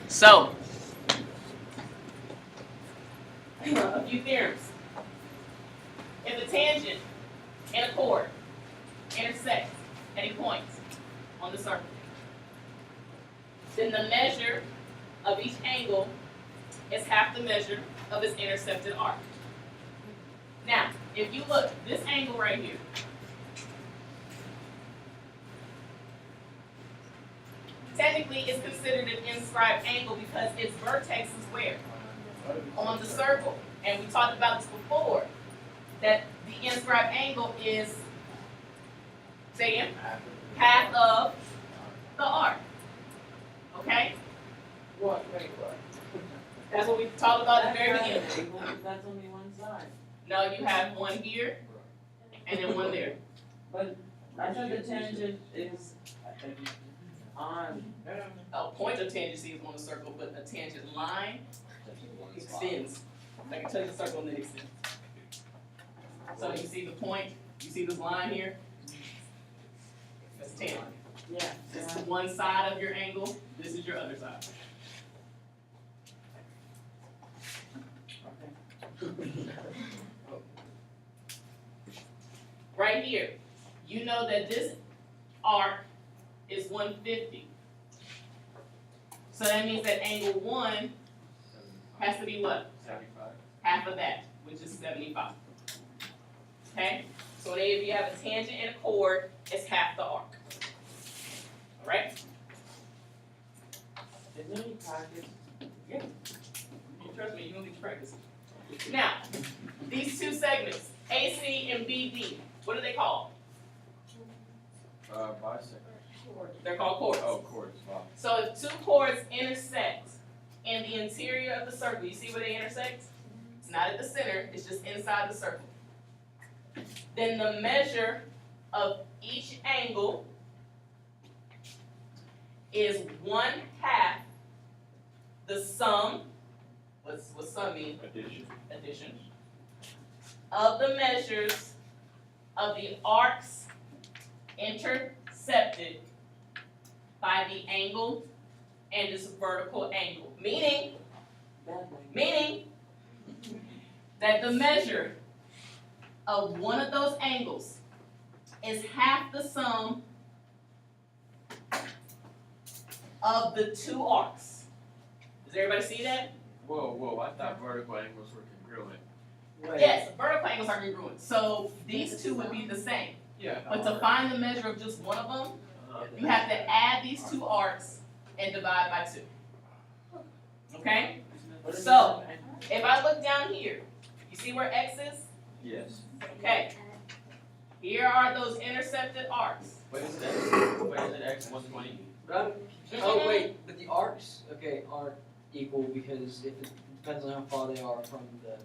So, a few theorems. If a tangent and a chord intersect at a point on the circle, then the measure of each angle is half the measure of its intercepted arc. Now, if you look, this angle right here, technically it's considered an inscribed angle because its vertex is where? On the circle. And we talked about this before, that the inscribed angle is, say again, half of the arc. Okay? What? That's what we talked about at the very beginning. That's only one side. No, you have one here and then one there. But I thought the tangent is on. A point of tangency is on the circle, but a tangent line extends. Like it touches the circle and then extends. So you see the point, you see this line here? That's tangent. Yeah. This is one side of your angle, this is your other side. Right here, you know that this arc is 150. So that means that angle 1 has to be what? 75. Half of that, which is 75. Okay? So if you have a tangent and a chord, it's half the arc. Alright? Is there any practice? Yeah. You trust me, you don't need to practice. Now, these two segments, AC and BD, what are they called? Bisect. They're called chords. Oh, chords. Wow. So if two chords intersect in the interior of the circle, you see where they intersect? It's not at the center, it's just inside the circle. Then the measure of each angle is 1/2 the sum, what's sum mean? Addition. Of the measures of the arcs intercepted by the angle and its vertical angle. Meaning that the measure of one of those angles is half the sum of the two arcs. Does everybody see that? Whoa, I thought vertical angles were congruent. Wait. Yes, vertical angles are congruent. So these two would be the same. Yeah. But to find the measure of just one of them, you have to add these two arcs and divide by 2. Okay? So, if I look down here, you see where X is? Yes. Okay. Here are those intercepted arcs. What is it? What is it? X 120. Oh wait, but the arcs, are equal because it depends on how far they are from the.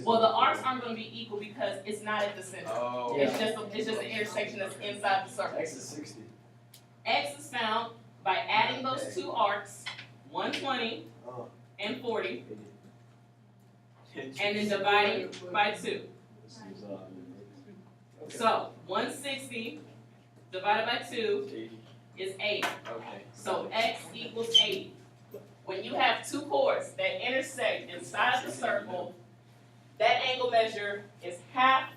Well, the arcs aren't going to be equal because it's not at the center. Oh. It's just an intersection that's inside the circle. X is 60. X is found by adding those two arcs, 120 Oh. and 40, and then dividing by 2. This is, okay. So 160 divided by 2 80. is 80. Okay. So X equals 80. When you have two chords that intersect inside the circle, that angle measure is half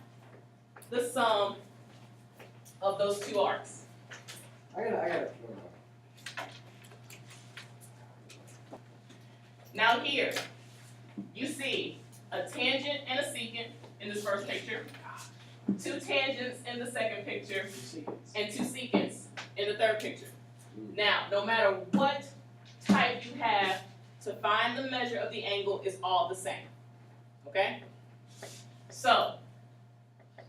the sum of those two arcs. I gotta. Now here, you see a tangent and a secant in this first picture, two tangents in the second picture, and two secants in the third picture. Now, no matter what type you have, to find the measure of the angle is all the same. Okay? So,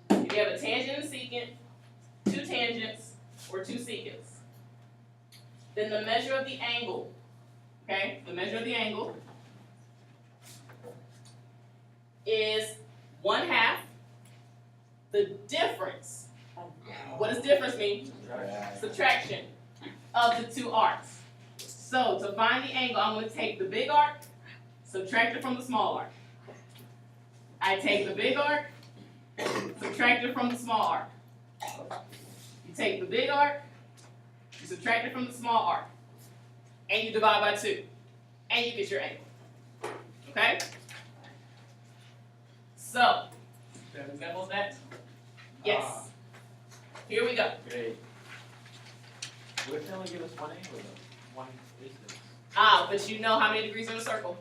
if you have a tangent and secant, two tangents, or two secants, then the measure of the angle, okay, the measure of the angle is 1/2 the difference. What does difference mean? Subtraction of the two arcs. So to find the angle, I'm going to take the big arc, subtract it from the small arc. I take the big arc, subtract it from the small arc. You take the big arc, you subtract it from the small arc, and you divide by 2. and you get your angle. Okay? So, do you have examples of that? Yes. Here we go. Great. What if they only give us one angle though? One distance. But you know how many degrees in a circle?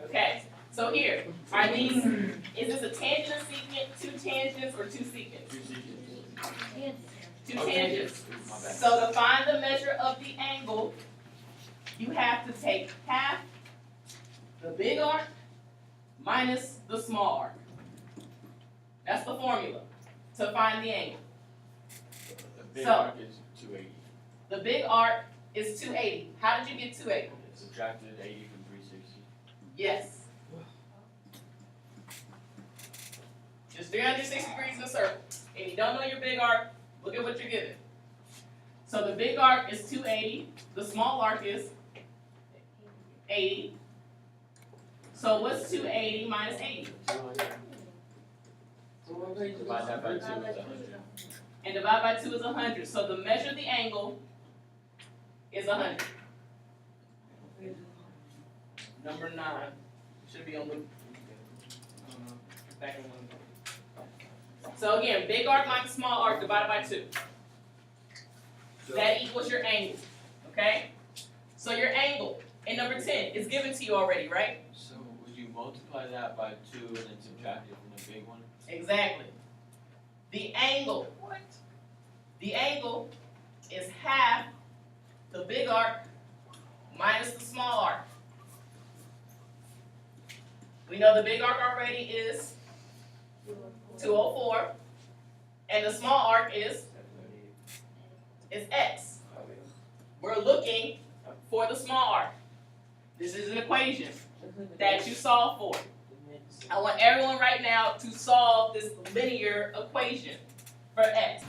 Okay. So here, are these, is this a tangent and secant, two tangents, or two secants? Two secants. Two Okay. tangents. My bad. So to find the measure of the angle, you have to take half the big arc minus the small arc. That's the formula to find the angle. The big So- arc is 280. The big arc is 280. How did you get 280? Subtracted 80 from 360. Yes. Just 360 degrees in a circle. If you don't know your big arc, look at what you're given. So the big arc is 280. The small arc is 80. So what's 280 minus 80? 200. Divide that by 2 is 100. And divide by 2 is 100. So the measure of the angle is 100. Number 9 should be on the back of one. So again, big arc minus small arc divided by 2. That equals your angle. Okay? So your angle in number 10 is given to you already, right? So would you multiply that by 2 and then subtract it from the big one? Exactly. The angle. What? The angle is half the big arc minus the small arc. We know the big arc already is 204, and the small arc is x. We're looking for the small arc. This is an equation that you solve for. I want everyone right now to solve this linear equation for x.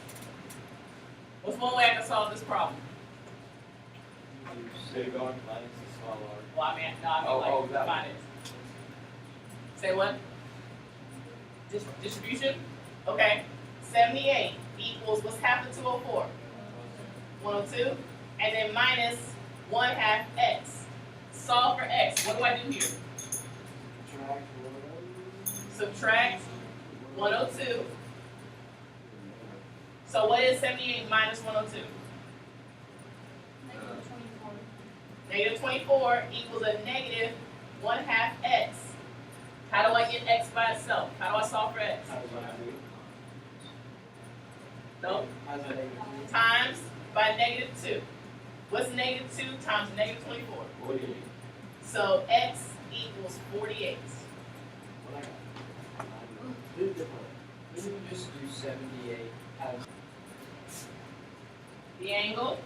What's one way I can solve this problem? Big arc minus the small arc. Well, I mean, that find it. Say what? Distribution? Okay. 78 equals, what's half of 204? 102. And then minus 1/2 x. Solve for x. What do I do here? Subtract 102. So what is 78 minus 102? Negative 24 equals a negative 1/2 x. How do I get x by itself? How do I solve for x? No? Times by negative 2. What's negative 2 times negative 24? 48. So x equals 48. Maybe we just do 78 as The angle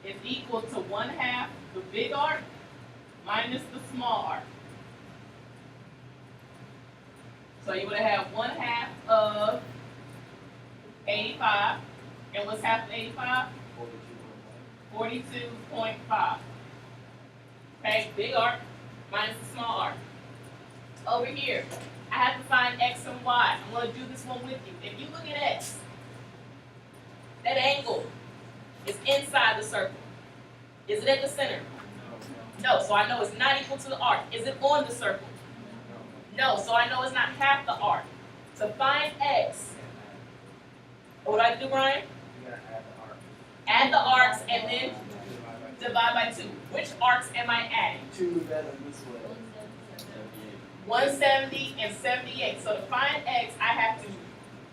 is equal to 1/2 the big arc minus the small arc. So you would have 1/2 of 85. And what's half of 85? 42.5. Okay, big arc minus the small arc. Over here, I have to find x and y. I'm going to do this one with you. If you look at x, that angle is inside the circle. Is it at the center? No, so I know it's not equal to the arc. Is it on the circle? No, so I know it's not half the arc. To find x, what do I do, Brian? Add the arcs and then divide by 2. Which arcs am I adding? 2 better this way. 170 and 78. So to find x, I have to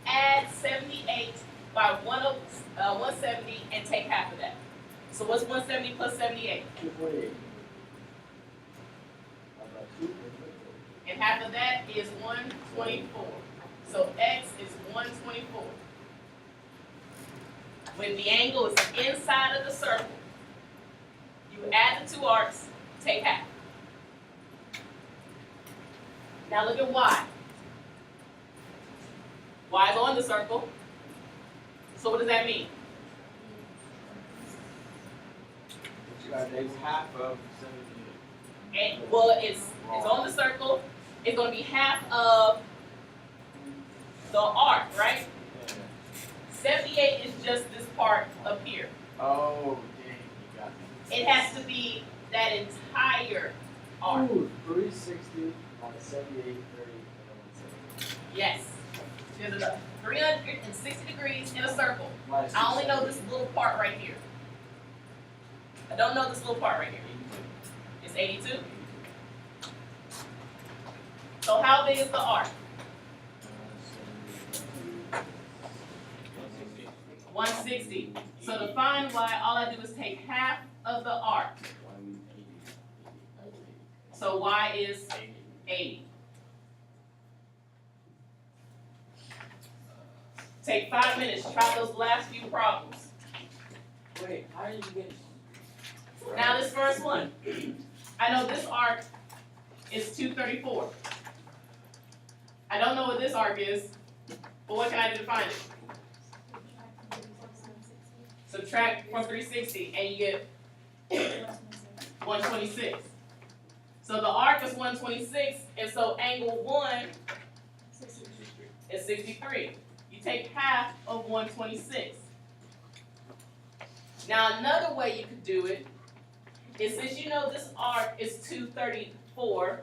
add 78 by 170 and take half of that. So what's 170 plus 78? 248. How about 2? And half of that is 124. So x is 124. When the angle is inside of the circle, you add the 2 arcs, take half. Now look at y. Y is on the circle. So what does that mean? It's half of 78. And, well, it's on the circle. It's going to be half of the arc, right? 78 is just this part up here. Oh, dang, you got me. It has to be that entire arc. Ooh, 360 minus 78, 30, and 170. Yes. There's a 360 degrees in a circle. Minus I only know 270. this little part right here. I don't know this little part right here. It's 82. So how big is the arc? 160. So to find y, all I do is take half of the arc. So y is 80. Take 5 minutes, try those last few problems. Wait, how did you get? Now this first one, I know this arc is 234. I don't know what this arc is, but what can I do to find it? Subtract from 360 and you get 126. So the arc is 126, and so angle 1 is 63. You take half of 126. Now another way you could do it is, since you know this arc is 234,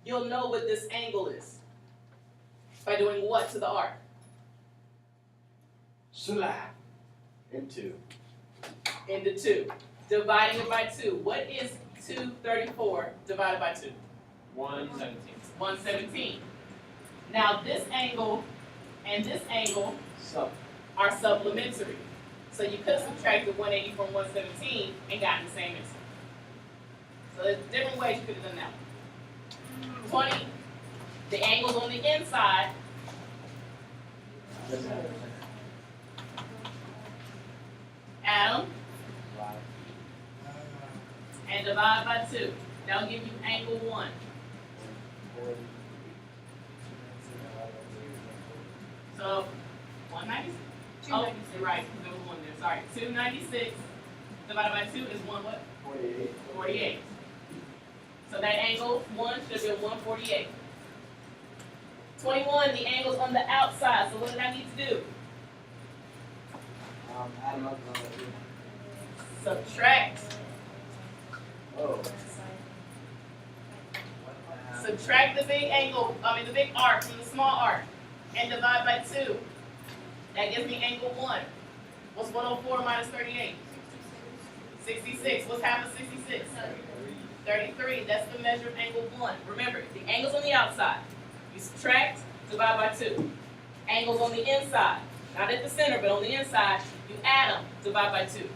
you'll know what this angle is. By doing what to the arc? Slap. Into. Into 2. Dividing it by 2. What is 234 divided by 2? 117. 117. Now this angle and this angle Sub. are supplementary. So you could have subtracted 180 from 117 and gotten the same answer. So there's different ways you could have done that one. 20, the angles on the inside, add them and divide by 2. That'll give you angle 1. So 196. Oh, you're right, because there was one there. Sorry. 296 divided by 2 is 1 what? 48. 48. So that angle 1 should be 148. 21, the angle's on the outside. So what did I need to do? Add them up and all that too. Subtract. Oh. Subtract the big angle, the big arc from the small arc, and divide by 2. That gives me angle 1. What's 104 minus 38? 66. What's half of 66? 33. That's the measure of angle 1. Remember, the angle's on the outside. You subtract, divide by 2. Angles on the inside. Not at the center, but on the inside, you add them, divide by 2.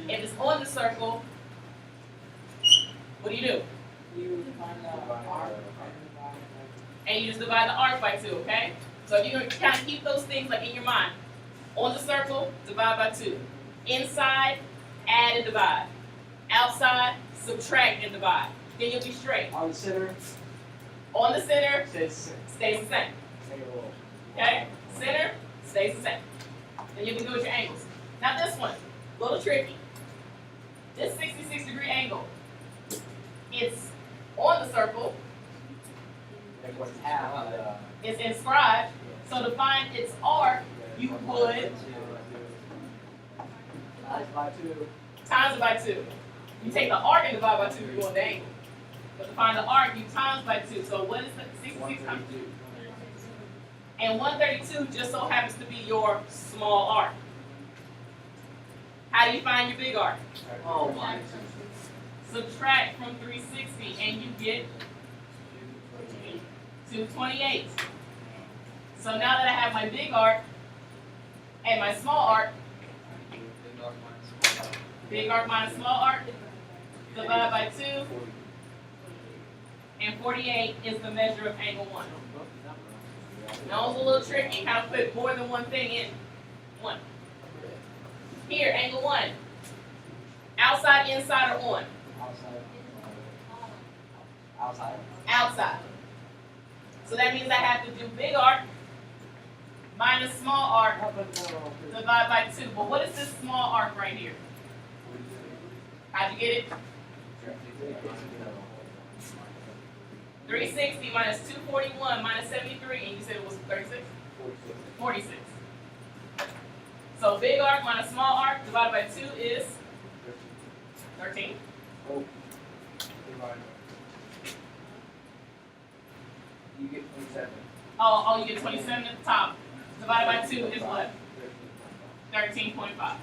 If it's on the circle, what do? You find the arc And you just divide the arc by 2, okay? So you're going to kind of keep those things like in your mind. On the circle, divide by 2. Inside, add and divide. Outside, subtract and divide. Then you'll be straight. On the center, On the center, says stays the same. Okay? Center, stays the same. Then you'll be good with your angles. Now this one, a little tricky. This 66-degree angle, it's on the circle, like what's half. it's inscribed. So to find its arc, you would By 2. times it by 2. You take the arc and divide by 2 if you want the angle. But to find the arc, you times by 2. So what is the 66 times 2? And 132 just so happens to be your small arc. How do you find your big arc? Oh my. Subtract from 360 and you get 228. So now that I have my big arc and my small arc, big arc minus small arc, divide by 2, and 48 is the measure of angle 1. Now it's a little tricky, kind of put more than one thing in one. Here, angle 1. Outside, inside, or on? Outside. Outside. Outside. So that means I have to do big arc minus small arc, divide by 2. But what is this small arc right here? How'd you get it? 360 minus 241 minus 73, and you said it was 36? 46. So big arc minus small arc divided by 2 is 13. You get 27. Oh, you get 27 at the top, divided by 2 is what? 13.5.